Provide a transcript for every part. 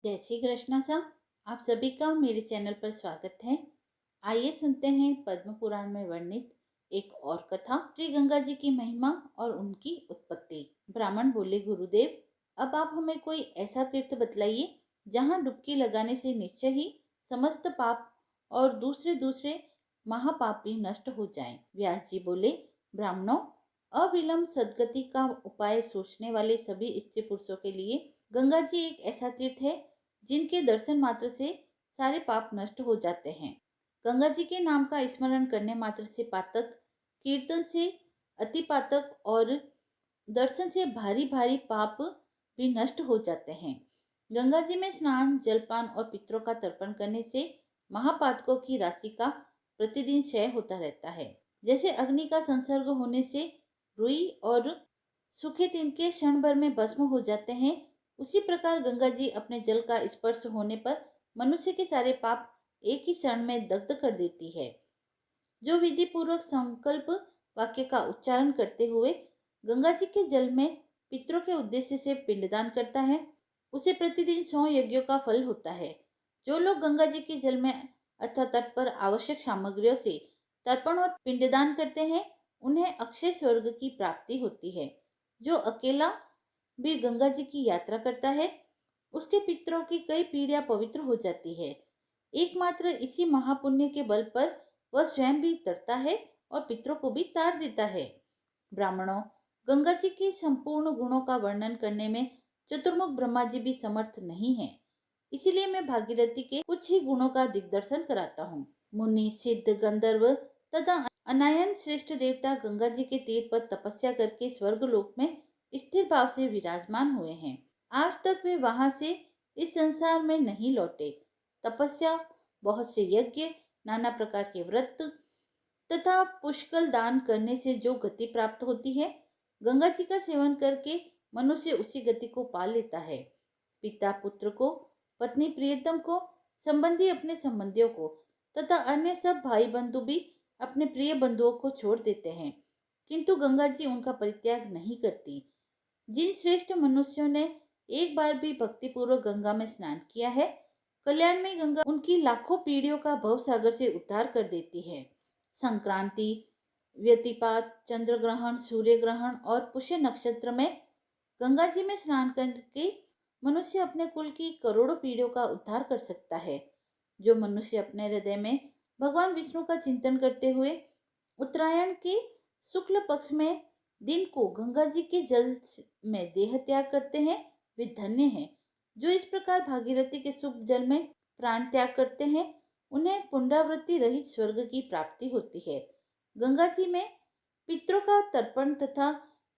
जय श्री कृष्ण सा। आप सभी का मेरे चैनल पर स्वागत है। आइए सुनते हैं पद्म पुराण में वर्णित एक और कथा, श्री गंगा जी की महिमा और उनकी उत्पत्ति। ब्राह्मण बोले, गुरुदेव, अब आप हमें कोई ऐसा तीर्थ बतलाइए जहाँ डुबकी लगाने से निश्चय ही समस्त पाप और दूसरे दूसरे महापाप भी नष्ट हो जाएं। व्यास जी बोले, ब्राह्मणों, अविलंब सदगति का उपाय सोचने वाले सभी स्त्री पुरुषों के लिए गंगा जी एक ऐसा तीर्थ है जिनके दर्शन मात्र से सारे पाप नष्ट हो जाते हैं। गंगा जी के नाम का स्मरण करने मात्र से पातक, कीर्तन से अति पातक और दर्शन से भारी भारी पाप भी नष्ट हो जाते हैं। गंगा जी में स्नान, जलपान और पितरों का तर्पण करने से महापातकों की राशि का प्रतिदिन क्षय होता रहता है। जैसे अग्नि का संसर्ग होने से रुई और सूखे तिनके क्षण भर में भस्म हो जाते हैं, उसी प्रकार गंगा जी अपने जल का स्पर्श होने पर मनुष्य के सारे पाप एक ही क्षण में दग्ध कर देती है। जो विधि पूर्वक संकल्प वाक्य का उच्चारण करते हुए गंगा जी के जल में पितरों के उद्देश्य से पिंडदान करता है, उसे प्रतिदिन 100 यज्ञों का फल होता है। जो लोग गंगा जी के जल में अथवा तट पर आवश्यक सामग्रियों से तर्पण और पिंडदान करते हैं, उन्हें अक्षय स्वर्ग की प्राप्ति होती है। जो अकेला भी गंगा जी की यात्रा करता है, उसके पितरों की कई पीढ़ियां पवित्र हो जाती है। एकमात्र इसी महापुण्य के बल पर वह स्वयं भी तरता है और पितरों को भी तार देता है। ब्राह्मणों, गंगा जी के संपूर्ण गुणों का वर्णन करने में चतुर्मुख ब्रह्मा जी भी समर्थ नहीं है। इसीलिए मैं भागीरथी के कुछ ही गुणों का दिग्दर्शन कराता हूँ। मुनि, सिद्ध, गंधर्व तथा अनायन श्रेष्ठ देवता गंगा जी के तीर पर तपस्या करके स्वर्ग लोक में स्थिर भाव से विराजमान हुए हैं। आज तक वे वहां से इस संसार में नहीं लौटे। तपस्या, बहुत से यज्ञ, नाना प्रकार के व्रत तथा पुष्कल दान करने से जो गति प्राप्त होती है, गंगा जी का सेवन करके मनुष्य उसी गति को पा लेता है। पिता पुत्र को, पत्नी प्रियतम को, संबंधी अपने संबंधियों को तथा अन्य सब भाई बंधु भी अपने प्रिय बंधुओं को छोड़ देते हैं, किंतु गंगा जी उनका परित्याग नहीं करती। जिन श्रेष्ठ मनुष्यों ने एक बार भी भक्तिपूर्वक गंगा में स्नान किया है, कल्याण में गंगा उनकी लाखों पीढ़ियों का भव सागर से उद्धार कर देती है। संक्रांति, व्यतिपात, चंद्र ग्रहण, सूर्य ग्रहण और पुष्य नक्षत्र में गंगा जी में स्नान करके मनुष्य अपने कुल की करोड़ों पीढ़ियों का उद्धार कर सकता है। जो मनुष्य अपने हृदय में भगवान विष्णु का चिंतन करते हुए उत्तरायण के शुक्ल पक्ष में दिन को गंगा जी के जल में देह त्याग करते हैं, वे धन्य हैं। जो इस प्रकार भागीरथी के शुभ जल में प्राण त्याग करते हैं, उन्हें पुनरावृत्ति रहित स्वर्ग की प्राप्ति होती है। गंगा जी में पितरों का तर्पण तथा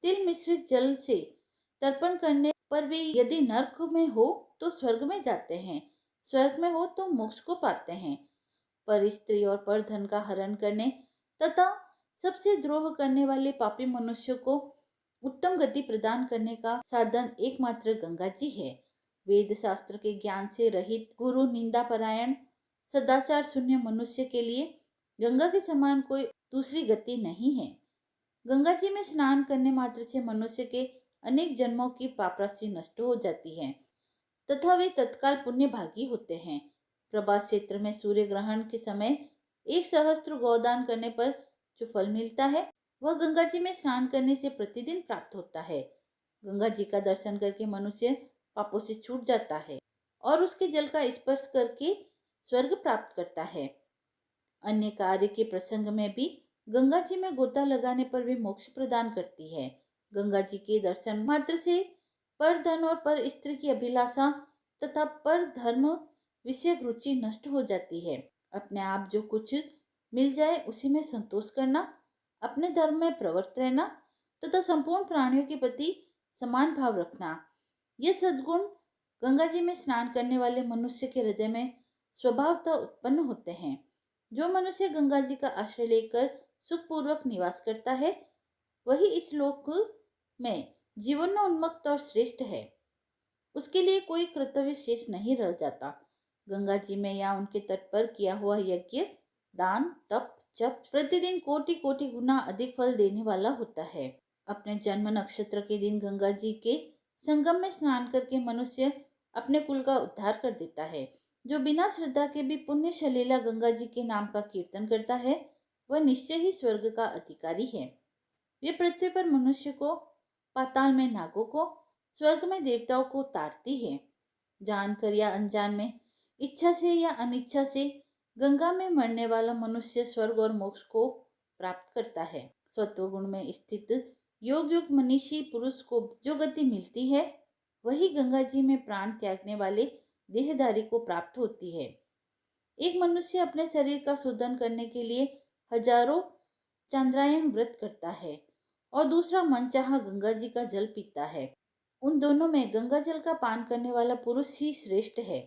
तिल मिश्रित जल से तर्पण करने पर भी यदि नरक में हो तो स्वर्ग में जाते हैं, स्वर्ग में हो तो मोक्ष को पाते हैं। पर स्त्री और पर धन का हरण करने तथा सबसे द्रोह करने वाले पापी मनुष्य को उत्तम गति प्रदान करने का साधन एकमात्र गंगा जी है। वेद शास्त्र के ज्ञान से रहित, गुरु निंदा परायण, सदाचार शून्य मनुष्य के लिए गंगा के समान कोई दूसरी गति नहीं है। गंगा जी में स्नान करने मात्र से मनुष्य के अनेक जन्मों की पाप राशि नष्ट हो जाती है तथा वे तत्काल पुण्य भागी होते हैं। प्रभात क्षेत्र में सूर्य ग्रहण के समय 1 सहस्त्र गोदान करने पर जो फल मिलता है, वह गंगा जी में स्नान करने से प्रतिदिन प्राप्त होता है। गंगा जी का दर्शन करके मनुष्य पापों से छूट जाता है और उसके जल का स्पर्श करके स्वर्ग प्राप्त करता है। अन्य कार्य के प्रसंग में भी गंगा जी में गोता लगाने पर भी मोक्ष प्रदान करती है। गंगा जी के दर्शन मात्र से पर धन और पर स्त्री की अभिलाषा तथा पर धर्म विषयक रुचि नष्ट हो जाती है। अपने आप जो कुछ मिल जाए उसी में संतोष करना, अपने धर्म में प्रवृत्त रहना तथा संपूर्ण प्राणियों के प्रति समान भाव रखना, ये सद्गुण गंगा जी में स्नान करने वाले मनुष्य के हृदय में स्वभावतः उत्पन्न होते हैं। जो मनुष्य गंगा जी का आश्रय लेकर सुखपूर्वक निवास करता है, वही इस लोक में जीवन में उन्मत्त और श्रेष्ठ है। उसके लिए कोई कर्तव्य शेष नहीं रह जाता। गंगा जी में या उनके तट पर किया हुआ यज्ञ, दान, तप, जप प्रतिदिन कोटि कोटि गुना अधिक फल देने वाला होता है। अपने जन्म नक्षत्र के दिन गंगा जी के संगम में स्नान करके मनुष्य अपने कुल का उद्धार कर देता है। जो बिना श्रद्धा के भी पुण्य सलीला गंगा जी के नाम का कीर्तन करता है, वह निश्चय ही स्वर्ग का अधिकारी है। वे पृथ्वी पर मनुष्य को, पाताल में नागों को, स्वर्ग में देवताओं को ताड़ती है। जानकर या अनजान में, इच्छा से या अनिच्छा से, गंगा में मरने वाला मनुष्य स्वर्ग और मोक्ष को प्राप्त करता है। सत्वगुण में स्थित योग युग मनीषी पुरुष को जो गति मिलती है, वही गंगा जी में प्राण त्यागने वाले देहधारी को प्राप्त होती है। एक मनुष्य अपने शरीर का शोधन करने के लिए हजारों चांद्रायन व्रत करता है और दूसरा मनचाहा गंगा जी का जल पीता है। उन दोनों में गंगा जल का पान करने वाला पुरुष ही श्रेष्ठ है।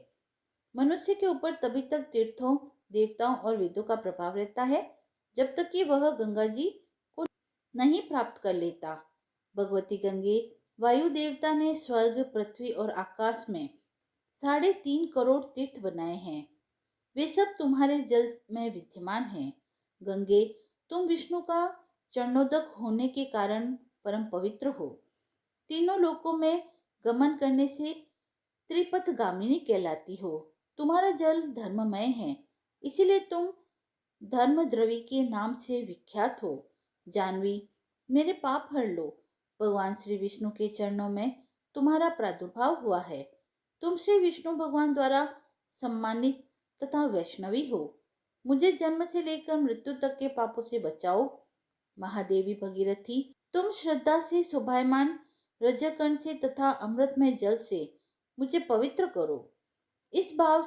मनुष्य के ऊपर तभी तक तीर्थों, देवताओं और वेदों का प्रभाव रहता है जब तक कि वह गंगा जी को नहीं प्राप्त कर लेता। भगवती गंगे, वायु देवता ने स्वर्ग, पृथ्वी और आकाश में 3.5 करोड़ तीर्थ बनाए हैं। वे सब तुम्हारे जल में विद्यमान हैं। गंगे, तुम विष्णु का चरणोदक होने के कारण परम पवित्र हो। तीनों लोकों में गमन करने से त्रिपथगामिनी कहलाती हो। तुम्हारा जल धर्ममय है, इसीलिए तुम धर्मद्रवी के नाम से विख्यात हो। जानवी, मेरे पाप हर लो। भगवान श्री विष्णु के चरणों में तुम्हारा प्रादुर्भाव हुआ है। तुम श्री विष्णु भगवान द्वारा सम्मानित तथा वैष्णवी हो। मुझे जन्म से लेकर मृत्यु तक के पापों से बचाओ। महादेवी भगीरथी, तुम श्रद्धा से शोभायमान रजकण से तथा अमृतमय जल से मुझे पवित्र करो। इस भाव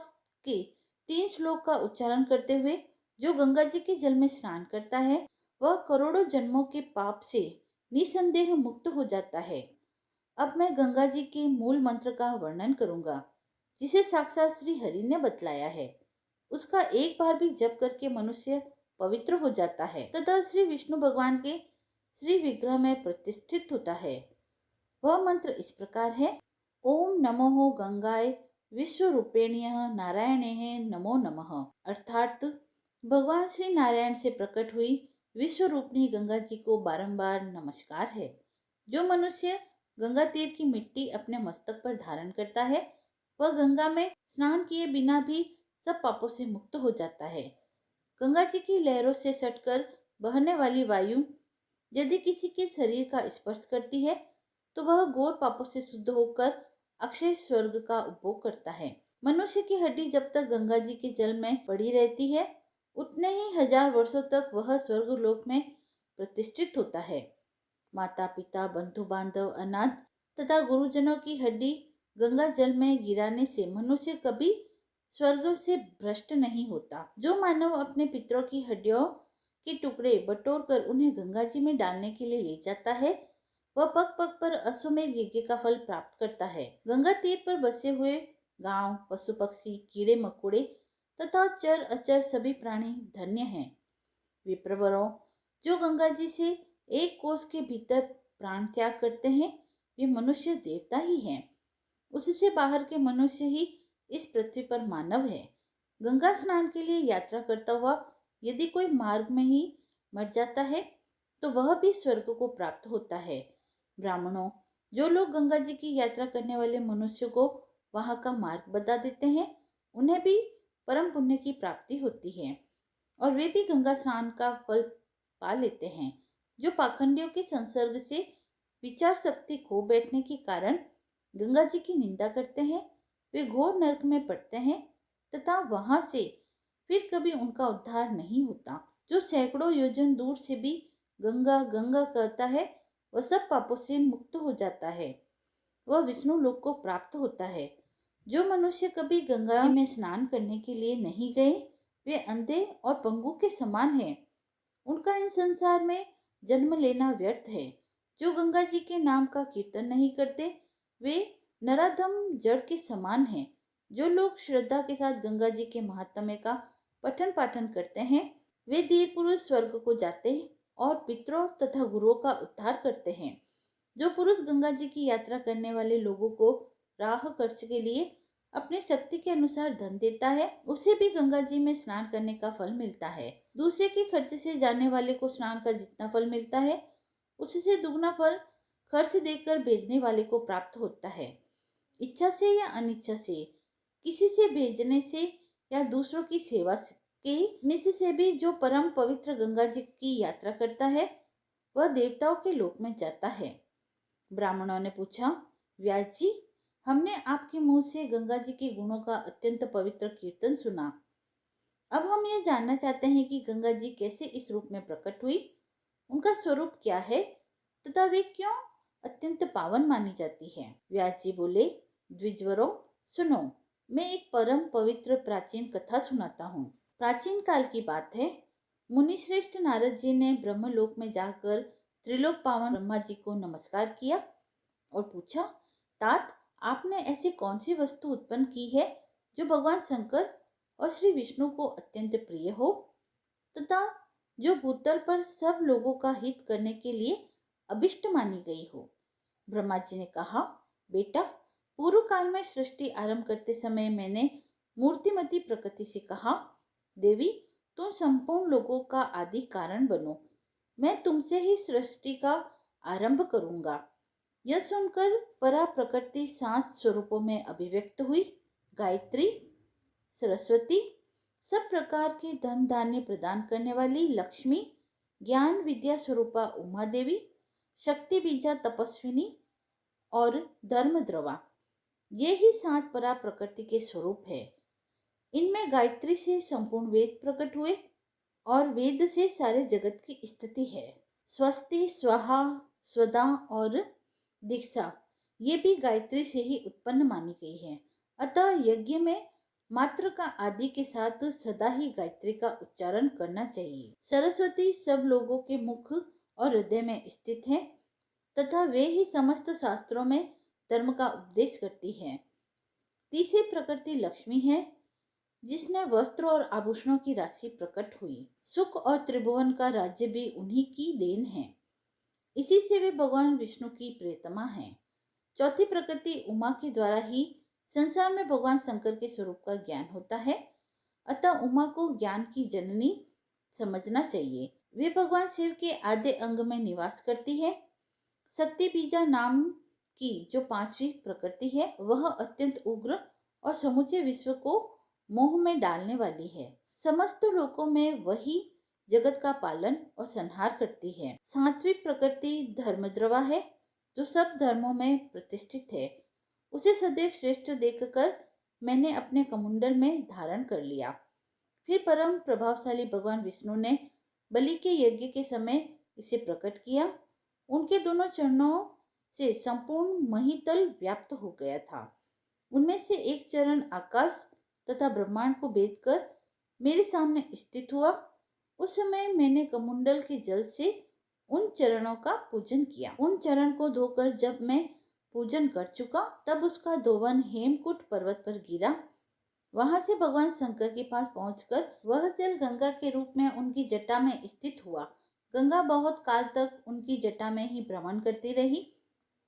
के 3 श्लोक का उच्चारण करते हुए जो गंगा जी के जल में स्नान करता है, वह करोड़ों जन्मों के पाप से निसंदेह मुक्त हो जाता है। अब मैं गंगा जी के मूल मंत्र का वर्णन करूंगा, जिसे साक्षात श्री हरि ने बतलाया है। उसका एक बार भी जप करके मनुष्य पवित्र हो जाता है तथा श्री विष्णु भगवान के श्री विग्रह में प्रतिष्ठित होता है। वह मंत्र इस प्रकार है: ओम नमो गंगाय विश्वरूपेण्य नारायणे नमो नमः। अर्थात भगवान श्री नारायण से प्रकट हुई विश्वरूपिणी गंगा जी को बारंबार नमस्कार है। जो मनुष्य गंगा तीर की मिट्टी अपने मस्तक पर धारण करता है, वह गंगा में स्नान किए बिना भी सब पापों से मुक्त हो जाता है। गंगा जी की लहरों से सटकर बहने वाली वायु यदि किसी के शरीर का स्पर्श करती है, तो वह घोर पापों से शुद्ध होकर अक्षय स्वर्ग का उपभोग करता है। मनुष्य की हड्डी जब तक गंगा जी के जल में पड़ी रहती है, उतने ही 1000 वर्षों तक वह स्वर्ग लोक में प्रतिष्ठित होता है। माता पिता, बंधु बांधव, अनाथ तथा गुरुजनों की हड्डी गंगा जल में गिराने से मनुष्य कभी स्वर्ग से भ्रष्ट नहीं होता। जो मानव अपने पितरों की हड्डियों के टुकड़े बटोर कर उन्हें गंगा जी में डालने के लिए ले जाता है, वह पग पग पर अश्वमेध यज्ञ का फल प्राप्त करता है। गंगा तीर पर बसे हुए गांव, पशु पक्षी, कीड़े मकोड़े तथा चर अचर सभी प्राणी धन्य हैं। विप्रवरों, जो गंगा जी से 1 कोस के भीतर प्राण त्याग करते हैं, वे मनुष्य देवता ही हैं। उससे बाहर के मनुष्य ही इस पृथ्वी पर मानव है। गंगा स्नान के लिए यात्रा करता हुआ यदि कोई मार्ग में ही मर जाता है, तो वह भी स्वर्ग को प्राप्त होता है। ब्राह्मणों, जो लोग गंगा जी की यात्रा करने वाले मनुष्य को वहां का मार्ग बता देते हैं, उन्हें भी परम पुण्य की प्राप्ति होती है और वे भी गंगा स्नान का फल पा लेते हैं। जो पाखंडियों के संसर्ग से विचार शक्ति खो बैठने के कारण गंगा जी की निंदा करते हैं, वे घोर नरक में पड़ते हैं तथा वहां से फिर कभी उनका उद्धार नहीं होता। जो सैकड़ों योजन दूर से भी गंगा गंगा कहता है, वह सब पापों से मुक्त हो जाता है। वह विष्णु लोक को प्राप्त होता है। जो मनुष्य कभी गंगा में स्नान करने के लिए नहीं गए, वे अंधे और पंगु के समान हैं। उनका इस संसार में जन्म लेना व्यर्थ है। जो गंगा जी के नाम का कीर्तन नहीं करते, वे नराधम जड़ के समान हैं। जो लोग श्रद्धा के साथ गंगा जी के महात्म्य का पठन पाठन करते हैं, वे धीर पुरुष स्वर्ग को जाते हैं और पितरों तथा गुरुओं का उद्धार करते हैं। जो पुरुष गंगा जी की यात्रा करने वाले लोगों को राह खर्च के लिए अपनी शक्ति के अनुसार धन देता है, उसे भी गंगा जी में स्नान करने का फल मिलता है। दूसरे के खर्च से जाने वाले को स्नान का जितना फल मिलता है, उससे दुगना फल खर्च देकर भेजने वाले को प्राप्त होता है। इच्छा से या अनिच्छा से, किसी से भेजने से या दूसरों की सेवा के निश्चय से भी जो परम पवित्र गंगा जी की यात्रा करता है वह देवताओं के लोक में जाता है। ब्राह्मणों ने पूछा, व्यास जी, हमने आपके मुंह से गंगा जी के गुणों का अत्यंत पवित्र कीर्तन सुना। अब हम यह जानना चाहते हैं कि गंगा जी कैसे इस रूप में प्रकट हुई, उनका स्वरूप क्या है तथा वे क्यों अत्यंत पावन मानी जाती है। व्यास जी बोले, द्विजवरों, सुनो, मैं एक परम पवित्र प्राचीन कथा सुनाता हूँ। प्राचीन काल की बात है। मुनि श्रेष्ठ नारद जी ने ब्रह्मलोक में जाकर त्रिलोक पावन ब्रह्मा जी को नमस्कार किया और पूछा, तात, आपने ऐसी कौन सी वस्तु उत्पन्न की है जो भगवान शंकर और श्री विष्णु को अत्यंत प्रिय हो तथा जो भूतल पर सब लोगों का हित करने के लिए अभिष्ट मानी गई हो। ब्रह्मा जी ने कहा, बेटा, पूर्व काल में सृष्टि आरंभ करते समय मैंने मूर्तिमती प्रकृति से कहा, देवी, तुम संपूर्ण लोगों का आदि कारण बनो, मैं तुमसे ही सृष्टि का आरंभ करूंगा। यह सुनकर परा प्रकृति 7 स्वरूपों में अभिव्यक्त हुई। गायत्री, सरस्वती, सब प्रकार के धन धान्य प्रदान करने वाली लक्ष्मी, ज्ञान विद्या स्वरूपा उमा देवी, शक्ति बीजा तपस्विनी और धर्म द्रवा, ये ही 7 परा प्रकृति के स्वरूप है। इनमें गायत्री से संपूर्ण वेद प्रकट हुए और वेद से सारे जगत की स्थिति है। स्वस्ति, स्वाहा, स्वदा और दीक्षा ये भी गायत्री से ही उत्पन्न मानी गई है। अतः यज्ञ में मात्र का आदि के साथ सदा ही गायत्री का उच्चारण करना चाहिए। सरस्वती सब लोगों के मुख और हृदय में स्थित है तथा वे ही समस्त शास्त्रों में धर्म का उपदेश करती है। तीसरी प्रकृति लक्ष्मी है, जिसने वस्त्र और आभूषणों की राशि प्रकट हुई। सुख और त्रिभुवन का राज्य भी उन्हीं की देन है। इसी से वे भगवान विष्णु की प्रियतमा है। चौथी प्रकृति उमा के द्वारा ही संसार में भगवान शंकर के स्वरूप का ज्ञान होता है। अतः उमा को ज्ञान की जननी समझना चाहिए। वे भगवान शिव के आद्य अंग में निवास करती है। शक्ति बीजा नाम की जो 5वीं प्रकृति है वह अत्यंत उग्र और समूचे विश्व को मोह में डालने वाली है। समस्त लोकों में वही जगत का पालन और संहार करती है। 7वीं प्रकृति धर्मद्रवा है, जो सब धर्मों में प्रतिष्ठित है। उसे सदैव श्रेष्ठ देखकर मैंने अपने कमंडल में धारण कर लिया। फिर परम प्रभावशाली भगवान विष्णु ने बलि के यज्ञ के समय इसे प्रकट किया। उनके दोनों चरणों से संपूर्ण महितल व्याप्त हो गया था। उनमें से एक चरण आकाश तथा ब्रह्मांड को भेद कर मेरे सामने स्थित हुआ। उस समय मैंने कमंडल के जल से उन चरणों का पूजन किया। उन चरण को धोकर जब मैं पूजन कर चुका तब उसका धोवन हेमकूट पर्वत पर गिरा। वहां से भगवान शंकर के पास पहुंचकर वह जल गंगा के रूप में उनकी जटा में स्थित हुआ। गंगा बहुत काल तक उनकी जटा में ही भ्रमण करती रही।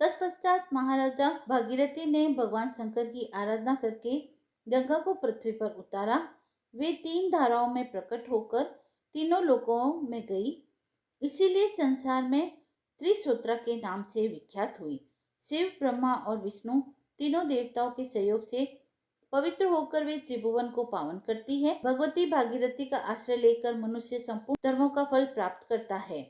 तत्पश्चात महाराजा भागीरथी ने भगवान शंकर की आराधना करके गंगा को पृथ्वी पर उतारा। वे 3 धाराओं में प्रकट होकर तीनों लोकों में गई, इसीलिए संसार में त्रिसूत्रा के नाम से विख्यात हुई। शिव, ब्रह्मा और विष्णु तीनों देवताओं के सहयोग से पवित्र होकर वे त्रिभुवन को पावन करती है। भगवती भागीरथी का आश्रय लेकर मनुष्य संपूर्ण धर्मों का फल प्राप्त करता है।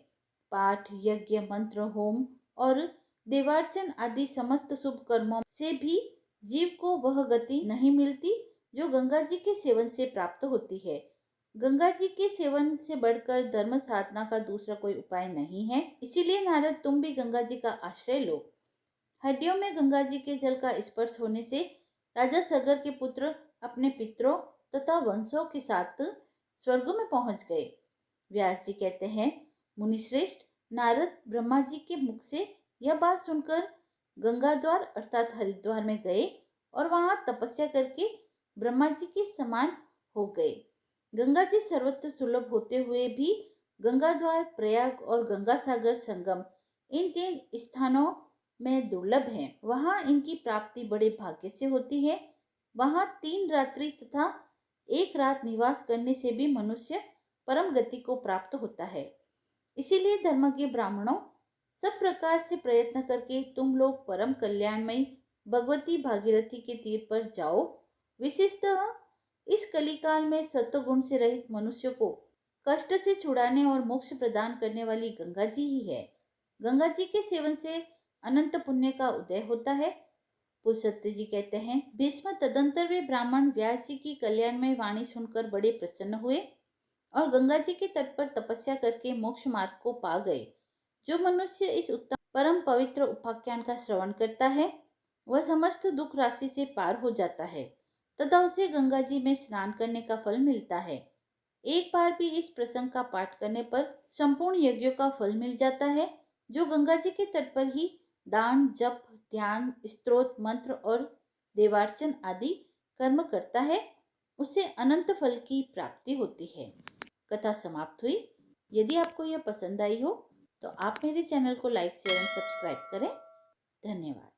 पाठ, यज्ञ, मंत्र, होम और देवार्चन आदि समस्त शुभ कर्मों से भी जीव को वह गति नहीं मिलती जो गंगा जी के सेवन से प्राप्त होती है। गंगा जी के सेवन से बढ़कर धर्म साधना का दूसरा कोई उपाय नहीं है। इसीलिए नारद, तुम भी गंगा जी का आश्रय लो। हड्डियों में गंगा जी के जल का स्पर्श होने से राजा सगर के पुत्र अपने पितरों तथा वंशों के साथ स्वर्ग में पहुंच गए। व्यास जी कहते हैं, मुनिश्रेष्ठ, नारद ब्रह्मा जी के मुख से यह बात सुनकर गंगा द्वार अर्थात हरिद्वार में गए और वहां तपस्या करके ब्रह्मा जी के समान हो गए। गंगा जी सर्वत्र सुलभ होते हुए भी गंगा द्वार, प्रयाग और गंगा सागर संगम इन 3 स्थानों में दुर्लभ है। वहां इनकी प्राप्ति बड़े भाग्य से होती है। वहां 3 रात्रि तथा 1 रात निवास करने से भी मनुष्य परम गति को प्राप्त होता है। इसीलिए धर्म के ब्राह्मणों, सब प्रकार से प्रयत्न करके तुम लोग परम कल्याणमयी भगवती भागीरथी के तीर पर जाओ। विशेषतः इस कलिकाल में सत्वगुण से रहित मनुष्य को कष्ट से छुड़ाने और मोक्ष प्रदान करने वाली गंगा जी ही है। गंगा जी के सेवन से अनंत पुण्य का उदय होता है। पुलसत्य जी कहते हैं, भीष्म तदंतर वे ब्राह्मण व्यास जी की कल्याणमय वाणी सुनकर बड़े प्रसन्न हुए और गंगा जी के तट पर तपस्या करके मोक्ष मार्ग को पा गए। जो मनुष्य इस उत्तम परम पवित्र उपाख्यान का श्रवण करता है वह समस्त दुख राशि से पार हो जाता है तथा उसे गंगा जी में स्नान करने का फल मिलता है। एक बार भी इस प्रसंग का पाठ करने पर संपूर्ण यज्ञों का फल मिल जाता है। जो गंगा जी के तट पर ही दान, जप, ध्यान, स्तोत्र, मंत्र और देवार्चन आदि कर्म करता है उसे अनंत फल की प्राप्ति होती है। कथा समाप्त हुई। यदि आपको यह पसंद आई हो तो आप मेरे चैनल को लाइक, शेयर एंड सब्सक्राइब करें। धन्यवाद।